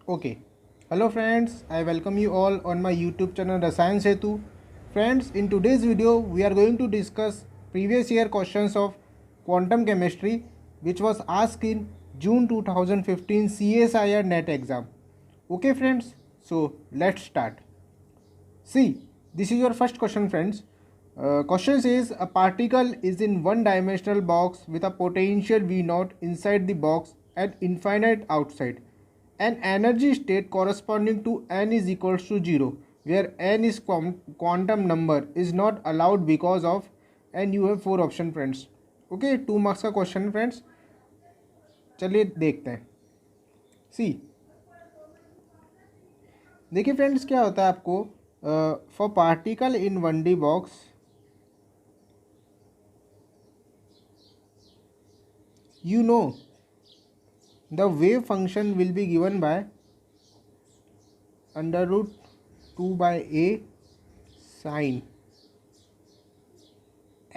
Okay. Hello friends, I welcome you all on my YouTube channel Rasayan Setu. Friends, in today's video we are going to discuss previous year questions of quantum chemistry which was asked in June 2015 CSIR NET exam. Okay friends, so let's start. See, this is your first question, friends. Question says a particle is in one dimensional box with a potential V naught inside the box and infinite outside. An energy state corresponding to n is equals to 0, where n is quantum number is not allowed because of, and you have four option, friends. Okay, 2 marks का question, friends. चलिए देखते हैं. सी, देखिए friends, क्या होता है आपको for particle in 1D box you know the wave function will be given by under root 2 by a sin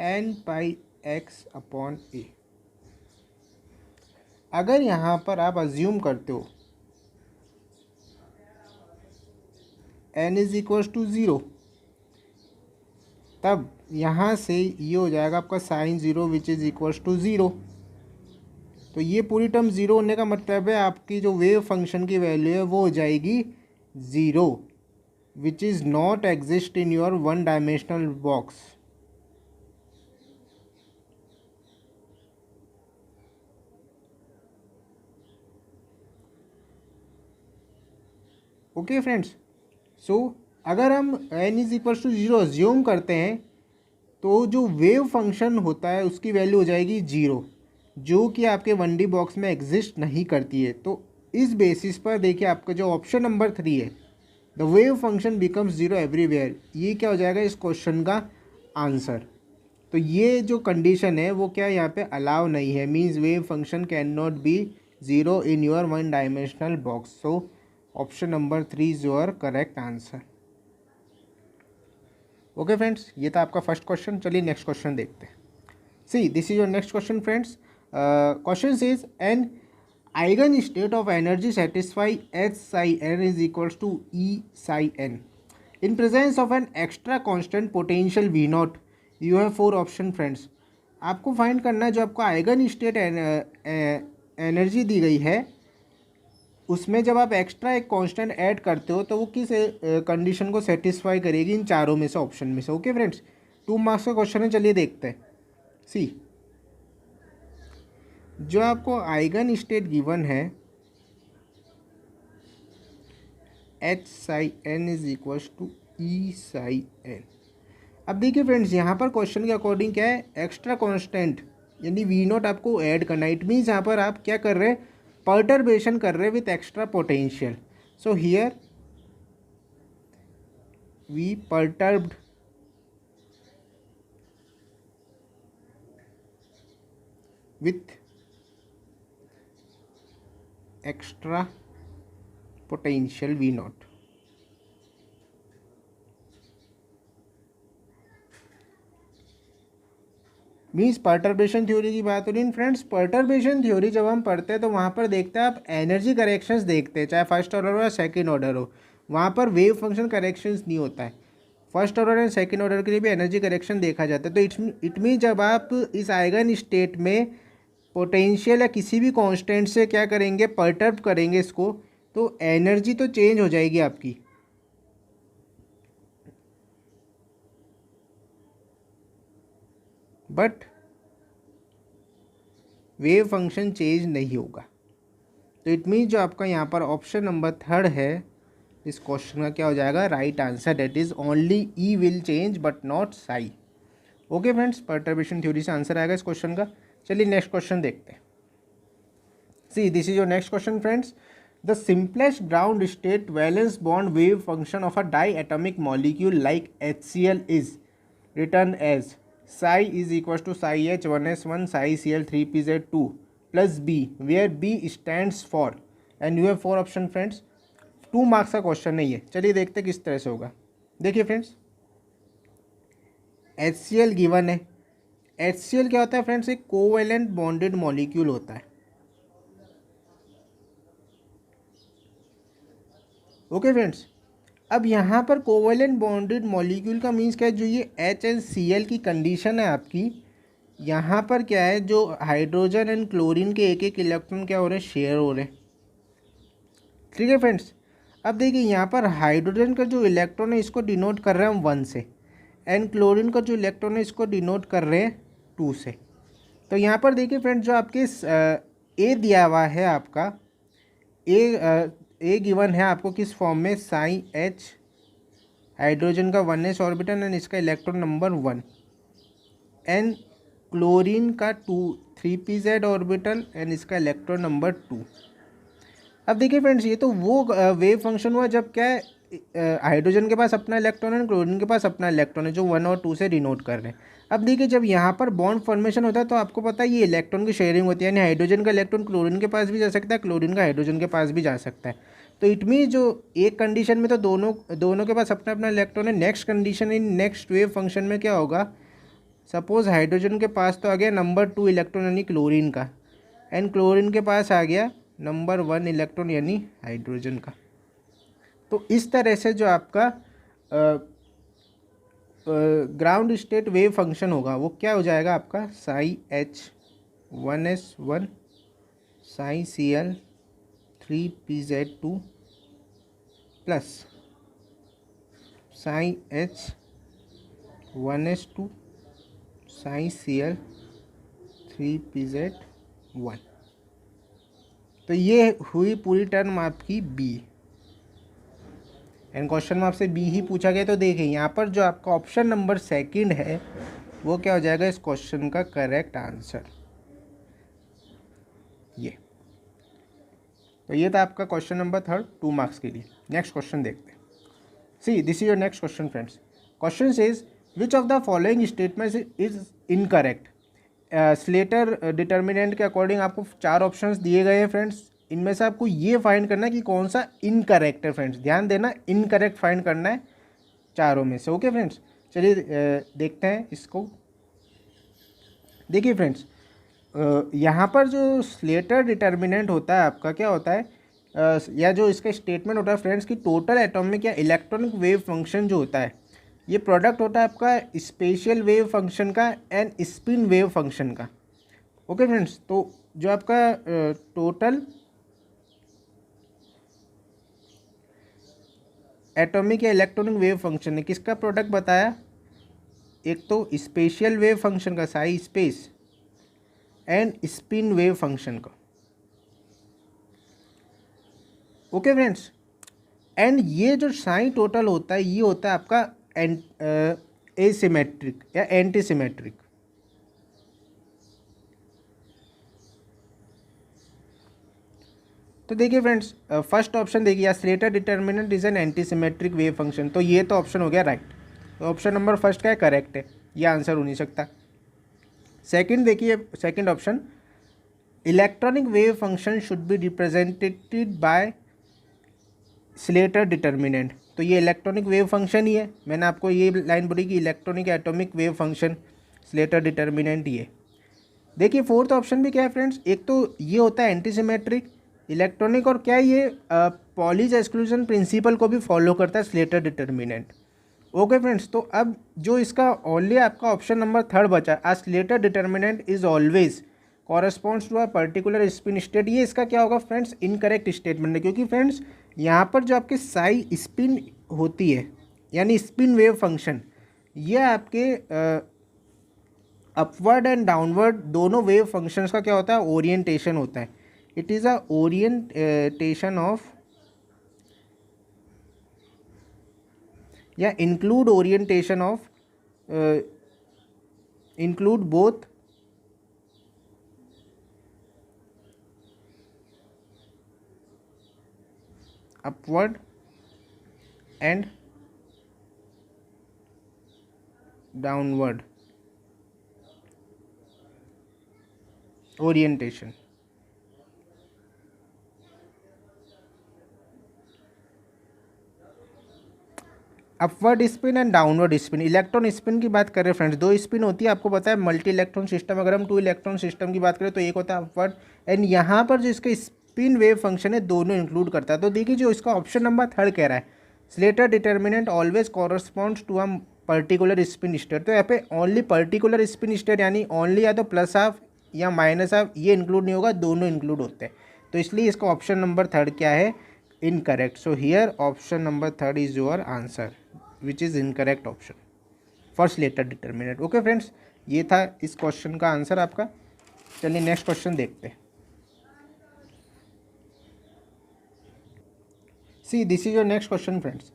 n pi x upon a. अगर यहाँ पर आप अज्यूम करते हो n इज इक्वल्स टू 0, तब यहाँ से ये हो जाएगा आपका sine 0 which is equals to 0. तो ये पूरी टर्म ज़ीरो होने का मतलब है आपकी जो वेव फंक्शन की वैल्यू है वो हो जाएगी 0, which is not exist in your one dimensional box. Okay friends, so अगर हम n is equals to 0 assume करते हैं तो जो वेव फंक्शन होता है उसकी वैल्यू हो जाएगी 0, जो कि आपके 1D बॉक्स में एग्जिस्ट नहीं करती है. तो इस बेसिस पर देखिए आपका जो ऑप्शन नंबर 3 है, the wave function becomes 0 everywhere, ये क्या हो जाएगा इस क्वेश्चन का आंसर. तो ये जो कंडीशन है वो क्या यहाँ पे अलाउ नहीं है, means wave function can not be 0 in your one dimensional box. So option number 3 is your correct answer. Okay friends, ये था आपका फर्स्ट क्वेश्चन. चलिए नेक्स्ट क्वेश्चन देखते हैं. See, this is your next question friends. Question says an eigenstate of energy satisfy H psi n is equals to E psi n in presence of an extra constant potential V naught. You have four option friends. आपको find करना है जो आपको eigen state energy दी गई है उसमें जब आप एक्स्ट्रा एक कांस्टेंट ऐड करते हो तो वो किस कंडीशन को सेटिस्फाई करेगी इन चारों में से, ऑप्शन में से. ओके फ्रेंड्स, 2 मार्क्स का क्वेश्चन है. चलिए देखते हैं. सी, जो आपको आइगन स्टेट गिवन है H psi N is equals to E psi N. अब देखिए फ्रेंड्स, यहाँ पर क्वेश्चन के अकॉर्डिंग क्या है, एक्स्ट्रा कांस्टेंट यानी वी नॉट आपको ऐड करना. इट मीन्स यहाँ पर आप क्या कर रहे हैं, पर्टर्बेशन कर रहे हैं with extra potential. So here we perturbed with extra potential V naught. Means perturbation theory की बात हो रही है फ्रेंड्स. पर्टर्बेशन थ्योरी जब हम पढ़ते हैं तो वहाँ पर देखते हैं आप एनर्जी करेक्शंस देखते हैं, चाहे फर्स्ट ऑर्डर हो या सेकंड ऑर्डर हो. वहाँ पर वेव फंक्शन करेक्शंस नहीं होता है. First order and second order के लिए भी एनर्जी करेक्शन देखा जाता है. तो इट मीन जब आप इस आइगन स्टेट में पोटेंशियल या किसी भी कांस्टेंट से क्या करेंगे, पर्टर्ब करेंगे इसको, तो एनर्जी तो चेंज हो जाएगी आपकी, बट वेव फंक्शन चेंज नहीं होगा. तो इट मीन्स जो आपका यहाँ पर ऑप्शन नंबर 3 है इस क्वेश्चन का क्या हो जाएगा, right answer. That is only E will change but not psi. Okay friends, perturbation theory से आंसर आएगा इस क्वेश्चन का. चलिए नेक्स्ट क्वेश्चन देखते हैं. See, this is your next question friends. The simplest ground state valence bond wave function of a diatomic molecule like HCl is written as psi is equals to psi h 1s1 psi cl 3pz2 plus b, where b stands for, and you have four option friends. 2 marks का question नहीं है. चलिए देखते किस तरह से होगा. देखिए फ्रेंड्स, HCl गिवन है. HCl क्या होता है फ्रेंड्स, एक कोवेलेंट बॉन्डेड मॉलिक्यूल होता है. ओके फ्रेंड्स, अब यहाँ पर कोवेलेंट बॉन्डेड मॉलिक्यूल का मीन्स क्या है, जो ये HNCl की कंडीशन है आपकी, यहाँ पर क्या है, जो हाइड्रोजन एंड क्लोरीन के एक एक इलेक्ट्रॉन क्या हो रहे हैं, शेयर हो रहे हैं। ठीक है फ्रेंड्स, अब देखिए यहाँ पर हाइड्रोजन का जो इलेक्ट्रॉन है इसको डिनोट कर रहे हैं हम 1 से, एंड क्लोरीन का जो इलेक्ट्रॉन है इसको डिनोट कर रहे हैं 2 से। तो यहाँ पर देखिए फ्रेंड्स, जो आपके ए दिया हुआ है आपका, ए गिवन है आपको किस फॉर्म में, साई H, हाइड्रोजन का 1s ऑर्बिटल एंड इसका इलेक्ट्रॉन नंबर 1, एंड क्लोरीन का 3p_z ऑर्बिटल एंड इसका इलेक्ट्रॉन नंबर 2। अब देखिए फ्रेंड्स, ये तो वो वेव फंक्शन हुआ जब क्या है, हाइड्रोजन के पास अपना इलेक्ट्रॉन है, क्लोरीन के पास अपना इलेक्ट्रॉन है, जो 1 और 2 से डिनोट कर रहे हैं। अब देखिए, जब यहाँ पर बॉन्ड फॉर्मेशन होता है तो आपको पता है ये इलेक्ट्रॉन की शेयरिंग होती है, यानी हाइड्रोजन का इलेक्ट्रॉन क्लोरीन के पास भी जा सकता है, क्लोरीन का हाइड्रोजन के पास भी जा सकता है। तो इट मीन जो एक कंडीशन में तो दोनों के पास अपना अपना इलेक्ट्रॉन है। Next condition, in next wave function में क्या होगा, सपोज हाइड्रोजन के पास तो आ गया नंबर 2 इलेक्ट्रॉन यानी क्लोरीन का, एंड क्लोरीन के पास आ गया नंबर 1 इलेक्ट्रॉन यानी हाइड्रोजन का। तो इस तरह से जो आपका ग्राउंड स्टेट वेव फंक्शन होगा वो क्या हो जाएगा आपका, Sai H1s1 Sai Cl 3pz2 plus psi H1s2 Sai Cl 3pz1। तो ये हुई पूरी टर्म आपकी बी, एंड क्वेश्चन में आपसे बी ही पूछा गया। तो देखिए यहाँ पर जो आपका ऑप्शन नंबर 2 है वो क्या हो जाएगा इस क्वेश्चन का करेक्ट आंसर, ये। तो ये था आपका क्वेश्चन नंबर 3 2 मार्क्स के लिए। नेक्स्ट क्वेश्चन देखते हैं। See this is your next question friends. Question says which of the following statements is incorrect. Slater determinant के अकॉर्डिंग आपको 4 ऑप्शंस दिए गए हैं फ्रेंड्स। इनमें से आपको ये फाइंड करना है कि कौन सा इनकरेक्ट है फ्रेंड्स। ध्यान देना, इनकरेक्ट फाइंड करना है चारों में से। ओके फ्रेंड्स, चलिए देखते हैं इसको। देखिए फ्रेंड्स, यहाँ पर जो स्लेटर डिटर्मिनेंट होता है आपका क्या होता है, या जो इसका स्टेटमेंट होता है फ्रेंड्स कि टोटल एटॉमिक या इलेक्ट्रॉनिक वेव फंक्शन जो होता है ये प्रोडक्ट होता है आपका स्पेशल वेव फंक्शन का एंड स्पिन वेव फंक्शन का। ओके फ्रेंड्स, तो जो आपका टोटल एटॉमिक या इलेक्ट्रॉनिक वेव फंक्शन है किसका प्रोडक्ट बताया, एक तो स्पेशल वेव फंक्शन का Sai space and spin wave function का। ओके फ्रेंड्स, एंड ये जो साई टोटल होता है ये होता है आपका एसिमेट्रिक या एंटी सिमेट्रिक। तो देखिए फ्रेंड्स, फर्स्ट ऑप्शन देखिए, Slater determinant is an anti symmetric wave function, तो ये तो ऑप्शन हो गया राइट। तो ऑप्शन नंबर फर्स्ट क्या है, करेक्ट है, ये आंसर हो नहीं सकता। सेकंड देखिए, second option, electronic wave function should be represented by Slater determinant, तो ये इलेक्ट्रॉनिक वेव फंक्शन ही है। मैंने आपको ये लाइन बोली कि electronic atomic wave function Slater determinant ये। देखिए फोर्थ ऑप्शन भी क्या है फ्रेंड्स, एक तो ये होता है एंटी सिमेट्रिक इलेक्ट्रॉनिक, और क्या ये पॉलीज एक्सक्लूजन प्रिंसिपल को भी फॉलो करता है स्लेटर डिटर्मिनेंट। ओके फ्रेंड्स, तो अब जो इसका ओनली आपका ऑप्शन नंबर 3 बचा, a Slater determinant is always corresponds to a particular spin state, ये इसका क्या होगा फ्रेंड्स, इनकरेक्ट स्टेटमेंट है। क्योंकि फ्रेंड्स यहाँ पर जो आपके साई स्पिन होती है यानी स्पिन वेव फंक्शन, ये आपके अपवर्ड एंड डाउनवर्ड दोनों वेव फंक्शंस का क्या होता है, ओरिएंटेशन होता है। It is a orientation of या include orientation of include both upward and downward orientation। Upward spin and downward spin, electron spin की बात करें फ्रेंड्स, 2 स्पिन होती है, आपको पता है मल्टी इलेक्ट्रॉन सिस्टम। अगर हम 2 इलेक्ट्रॉन सिस्टम की बात करें तो एक होता है अपवर्ड, एंड यहाँ पर जो इसके स्पिन वेव फंक्शन है दोनों इंक्लूड करता है। तो देखिए जो इसका ऑप्शन नंबर 3 कह रहा है Slater determinant always corresponds to a particular spin state. तो यहाँ पे ओनली पर्टिकुलर स्पिन स्टेट यानी ओनली या तो प्लस हाफ या माइनस हाफ ये इंक्लूड नहीं होगा, दोनों इंक्लूड होते हैं। तो इसलिए इसका ऑप्शन नंबर 3 क्या है, incorrect. So here option number 3 is your answer which is incorrect option for Slater determinant. Okay friends, ये था इस क्वेश्चन का आंसर आपका। चलिए नेक्स्ट क्वेश्चन देखते हैं। See this is your next question friends.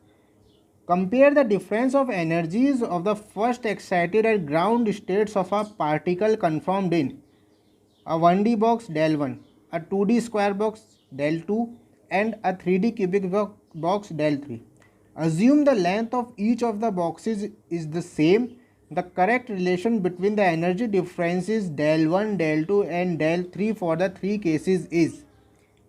Compare the difference of energies of the first excited eight ground states of a particle confirmed in a 1D box del 1, a 2D square box del 2 and a 3D cubic box del 3. Assume the length of each of the boxes is the same. The correct relation between the energy differences del 1, del 2 and del 3 for the three cases is.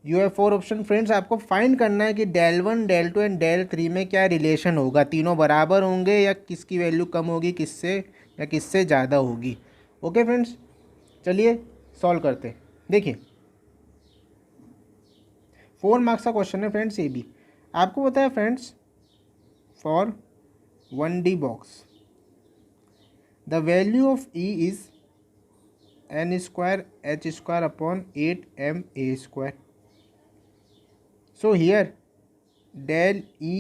You have 4 option friends, आपको find करना है कि del 1, del 2 and del 3 में क्या relation होगा, तीनों बराबर होंगे या किसकी वैल्यू कम होगी किससे या किससे ज़्यादा होगी। ओके फ्रेंड्स, चलिए सॉल्व करते हैं। देखिए 4 मार्क्स का क्वेश्चन है फ्रेंड्स। ये भी आपको बताया friends for 1D box the value of E is n square h square upon 8ma square. So here del E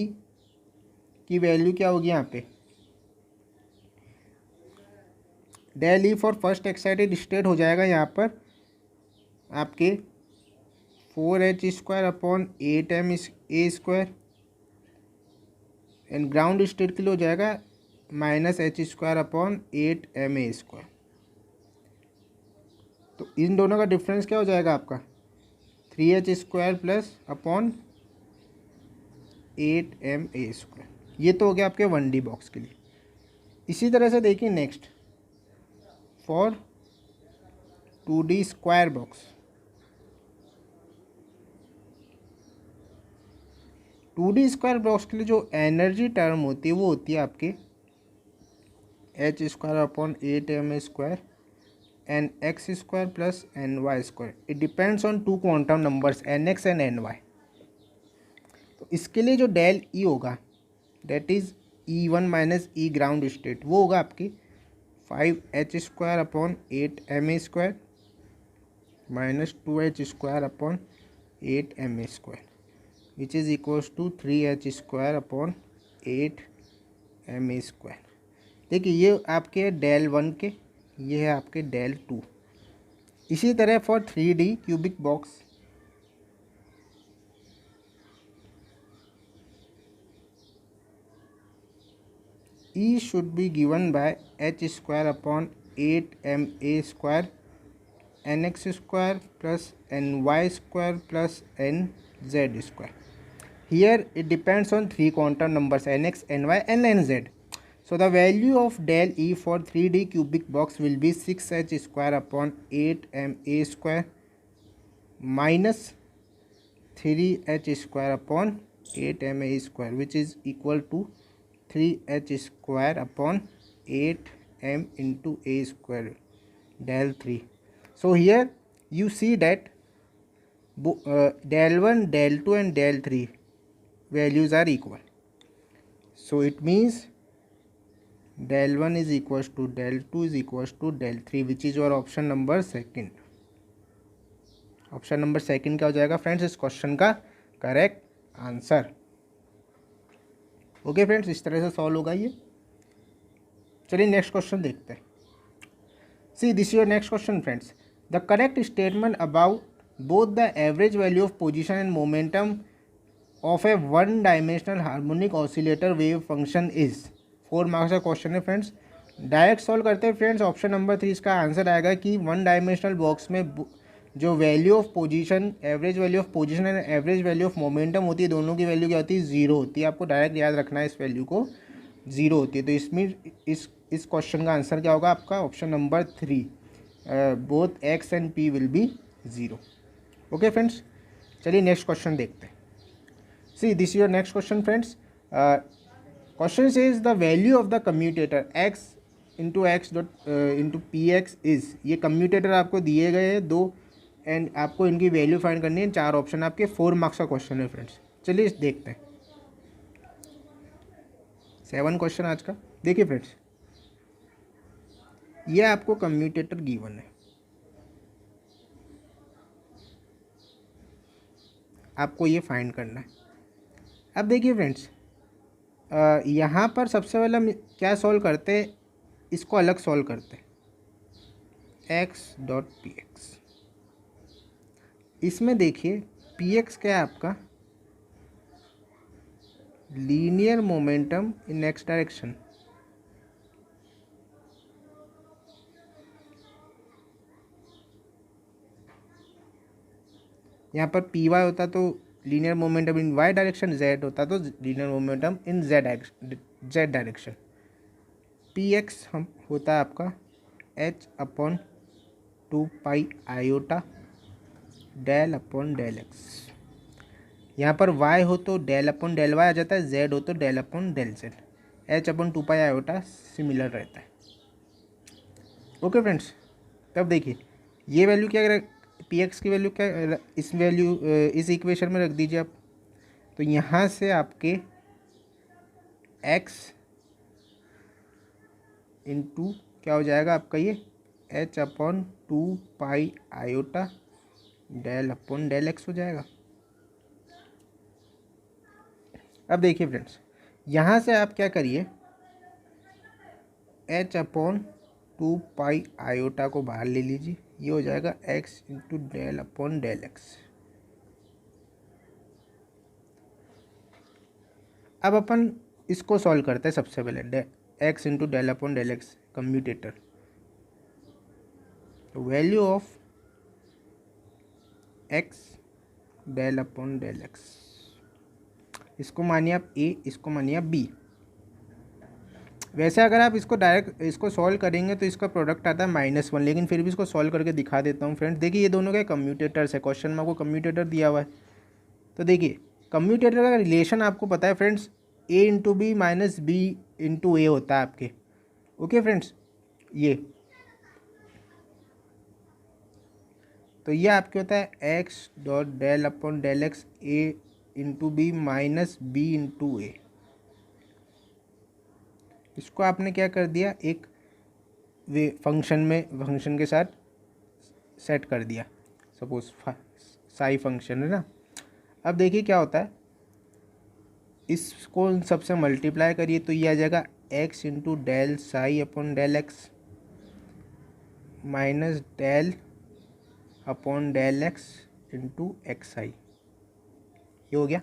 की वैल्यू क्या होगी यहाँ पे, del E for first excited state हो जाएगा यहाँ पर आपके 4h square upon 8ma square and ground state के लिए हो जाएगा -h square upon 8ma square. तो इन दोनों का डिफरेंस क्या हो जाएगा आपका 3h square plus upon 8ma square. ये तो हो गया आपके 1D बॉक्स के लिए। इसी तरह से देखिए next for 2D square box, 2D square box के लिए जो एनर्जी टर्म होती है वो होती है आपके h square upon 8ma square and x square plus ny square. It depends on 2 quantum numbers nx and ny। तो इसके लिए जो डेल ई होगा that is E1 minus E ground state, वो होगा आपकी 5h square upon 8ma square minus 2h square upon 8ma square which is equals to 3h square upon 8ma square. देखिए ये आपके डेल 1 के, ये है आपके डेल 2। इसी तरह for 3D cubic box E should be given by h square upon 8ma square nx square plus ny square plus nz square. Here it depends on 3 quantum numbers nx, ny and nz. So the value of del E for 3D cubic box will be 6h square upon 8ma square minus 3h square upon 8ma square which is equal to 3h square upon 8m into a square del 3. So here you see that del 1, del 2 and del 3 values are equal. So it means del 1 is equals to del 2 is equals to del 3 which is your option number 2. Option number 2 क्या हो जाएगा friends इस question का correct answer. Okay friends, इस तरह से solve होगा ये। चलिए नेक्स्ट क्वेश्चन देखते हैं। See this your next question friends. The correct statement about both the average value of position and momentum of A 1 dimensional harmonic oscillator wave function is. 4 marks का question है friends. Direct solve करते हैं friends. Option number 3 इसका answer आएगा कि 1 dimensional box में जो value of position, average value of position and average value of momentum होती है, दोनों की वैल्यू क्या होती है 0 होती है। आपको डायरेक्ट याद रखना है इस वैल्यू को 0 होती है। तो इसमें इस क्वेश्चन का आंसर क्या होगा आपका option number 3 both x and p will be 0। Okay friends, चलिए नेक्स्ट क्वेश्चन देखते हैं। See this your next question friends. Question says the value of the commutator x into x dot into P X is. ये commutator आपको दिए गए हैं 2 and आपको इनकी वैल्यू फाइंड करनी है। 4 ऑप्शन आपके, 4 मार्क्स का क्वेश्चन है फ्रेंड्स। चलिए देखते हैं 7 क्वेश्चन आज का। देखिए फ्रेंड्स, ये आपको कम्यूटेटर गिवन है, आपको ये फाइंड करना है। अब देखिए फ्रेंड्स, यहाँ पर सबसे पहले हम क्या सॉल्व करते हैं, इसको अलग सॉल्व करते हैं, एक्स डॉट पी एक्स। इसमें देखिए पी एक्स क्या है आपका, linear momentum in X direction. यहाँ पर पी वाई होता तो linear momentum in Y direction, Z होता तो linear momentum in Z direction. P X हम होता है आपका H upon 2 pi iota del upon del X. यहाँ पर y हो तो डेल अपॉन डेल वाई आ जाता है, z हो तो del upon del Z. h upon 2 pi iota similar रहता है। ओके फ्रेंड्स, तब देखिए ये वैल्यू क्या, पी एक्स की वैल्यू क्या, इस इक्वेशन में रख दीजिए आप। तो यहाँ से आपके x इंटू क्या हो जाएगा आपका, ये h upon 2 pi iota del upon del X हो जाएगा। अब देखिए फ्रेंड्स, यहाँ से आप क्या करिए, h अपॉन 2 पाई आयोटा को बाहर ले लीजिए, ये हो जाएगा x into del upon del X. अब अपन इसको सॉल्व करते हैं। सबसे पहले x into del upon del X commutator, value of x del upon del X, इसको मानिए आप a, इसको मानिए आप b। वैसे अगर आप इसको डायरेक्ट इसको सॉल्व करेंगे तो इसका प्रोडक्ट आता है -1, लेकिन फिर भी इसको सॉल्व करके दिखा देता हूँ फ्रेंड्स। देखिए ये दोनों क्या कम्यूटेटर्स है, क्वेश्चन में आपको कम्यूटेटर दिया हुआ है। तो देखिए कम्यूटेटर का रिलेशन आपको पता है friends, a into B minus B into A होता है आपके। ओके फ्रेंड्स, ये तो ये आपके होता है X dot del upon del X A into B minus B into A. इसको आपने क्या कर दिया, एक वे फंक्शन के साथ सेट कर दिया, सपोज साई फंक्शन है ना। अब देखिए क्या होता है, इसको सबसे मल्टीप्लाई करिए तो ये आ जाएगा X into del psi upon del X minus del upon del X into X I. ये हो गया।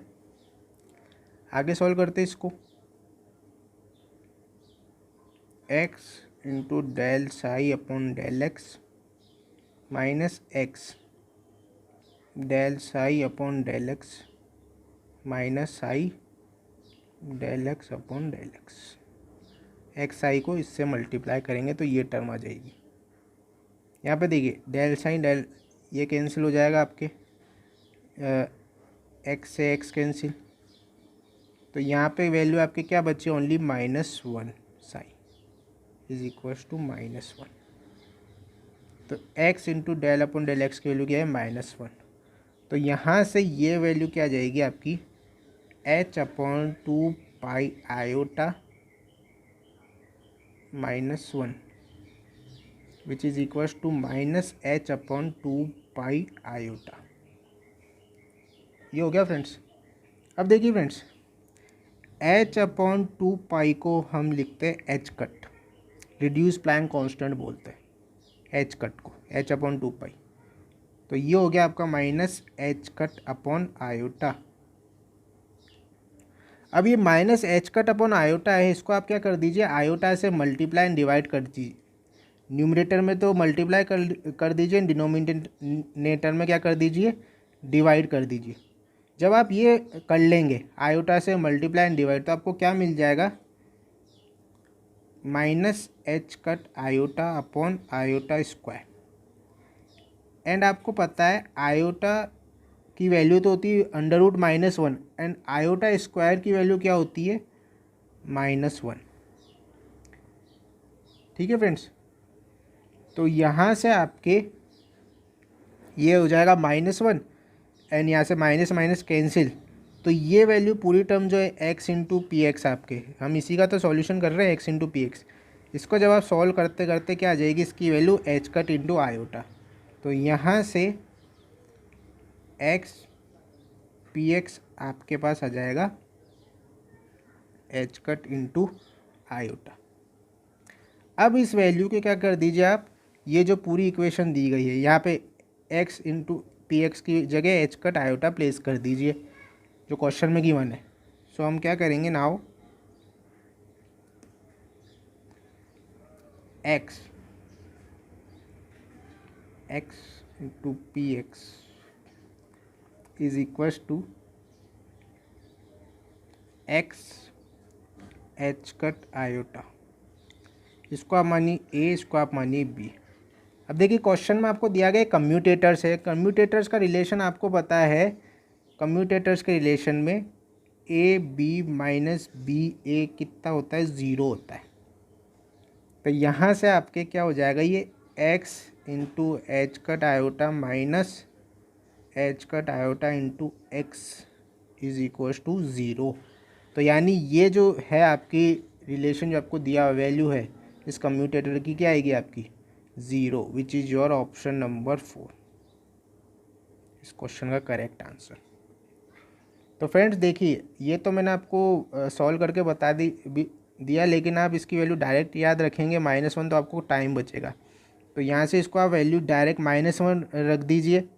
आगे सॉल्व करते हैं इसको, X into del psi upon del X minus X del psi upon del X minus psi del X upon del X. X I को इससे multiply करेंगे तो ये टर्म आ जाएगी। यहाँ पे देखिए डेल साई डेल ये कैंसिल हो जाएगा आपके, एक्स से एक्स कैंसिल, तो यहाँ पे वैल्यू आपके क्या बची, only -1 psi is equals to -1। तो x into del upon del X की वैल्यू क्या है, -1। तो यहाँ से ये वैल्यू क्या आ जाएगी आपकी, h upon 2 pi iota -1 which is equals to -h upon 2 pi iota. ये हो गया फ्रेंड्स। अब देखिए फ्रेंड्स, h अपॉन 2 पाई को हम लिखते हैं h cut, reduce Planck constant बोलते हैं h कट को, h अपॉन 2 पाई। तो ये हो गया आपका -h कट अपॉन आयोटा। अब ये -h कट अपॉन आयोटा है, इसको आप क्या कर दीजिए, आयोटा से मल्टीप्लाई एंड डिवाइड कर दीजिए। न्यूमरेटर में तो मल्टीप्लाई कर दीजिए, डिनोमिनेटर में क्या कर दीजिए, डिवाइड कर दीजिए। जब आप ये कर लेंगे आयोटा से मल्टीप्लाई एंड डिवाइड, तो आपको क्या मिल जाएगा, -h cut iota upon iota square. And आपको पता है आयोटा की वैल्यू तो होती है √-1 एंड आयोटा स्क्वायर की वैल्यू क्या होती है, -1। ठीक है फ्रेंड्स, तो यहाँ से आपके ये हो जाएगा -1 एंड यहाँ से माइनस माइनस कैंसिल, तो ये वैल्यू पूरी टर्म जो है x इंटू पी एक्स आपके, हम इसी का तो सॉल्यूशन कर रहे हैं x इंटू पी एक्स। इसको जब आप सॉल्व करते करते क्या आ जाएगी इसकी value H cut into iota. तो यहाँ से x पी एक्स आपके पास आ जाएगा एच कट इंटू आयोटा। अब इस वैल्यू के क्या कर दीजिए आप, ये जो पूरी इक्वेशन दी गई है यहाँ पे x इंटू पी एक्स की जगह एच कट आयोटा प्लेस कर दीजिए जो क्वेश्चन में गिवन है। सो हम क्या करेंगे now, x into P X is equals to x H cut iota. इसको आप मानिए a, इसको आप मानिए b। अब देखिए क्वेश्चन में आपको दिया गया कम्यूटेटर्स है, कम्यूटेटर्स का रिलेशन आपको पता है, कम्यूटेटर्स के रिलेशन में ए बी माइनस बी ए कितना होता है, 0 होता है। तो यहाँ से आपके क्या हो जाएगा, ये x into H cut iota minus H cut iota into X is equals to 0। तो यानी ये जो है आपकी रिलेशन जो आपको दिया हुआ वैल्यू है इस कम्यूटेटर की क्या आएगी आपकी 0, which is your option number 4, इस क्वेश्चन का करेक्ट आंसर। तो फ्रेंड्स देखिए ये तो मैंने आपको सॉल्व करके बता दिया, लेकिन आप इसकी वैल्यू डायरेक्ट याद रखेंगे -1 तो आपको टाइम बचेगा। तो यहाँ से इसको आप वैल्यू डायरेक्ट -1 रख दीजिए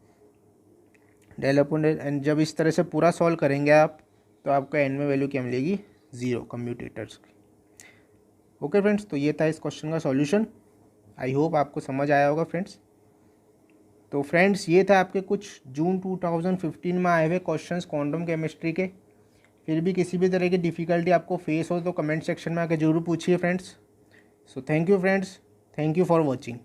डेल अपॉन डेल, एंड जब इस तरह से पूरा सॉल्व करेंगे आप तो आपको एंड में वैल्यू क्या मिलेगी 0 कम्यूटेटर्स की। ओके फ्रेंड्स, तो ये था इस क्वेश्चन का सॉल्यूशन। आई होप आपको समझ आया होगा फ्रेंड्स। तो फ्रेंड्स ये था आपके कुछ जून 2015 में आए हुए क्वेश्चंस क्वांटम केमिस्ट्री के। फिर भी किसी भी तरह की डिफ़िकल्टी आपको फेस हो तो कमेंट सेक्शन में आके ज़रूर पूछिए friends. So thank you friends, thank you for watching.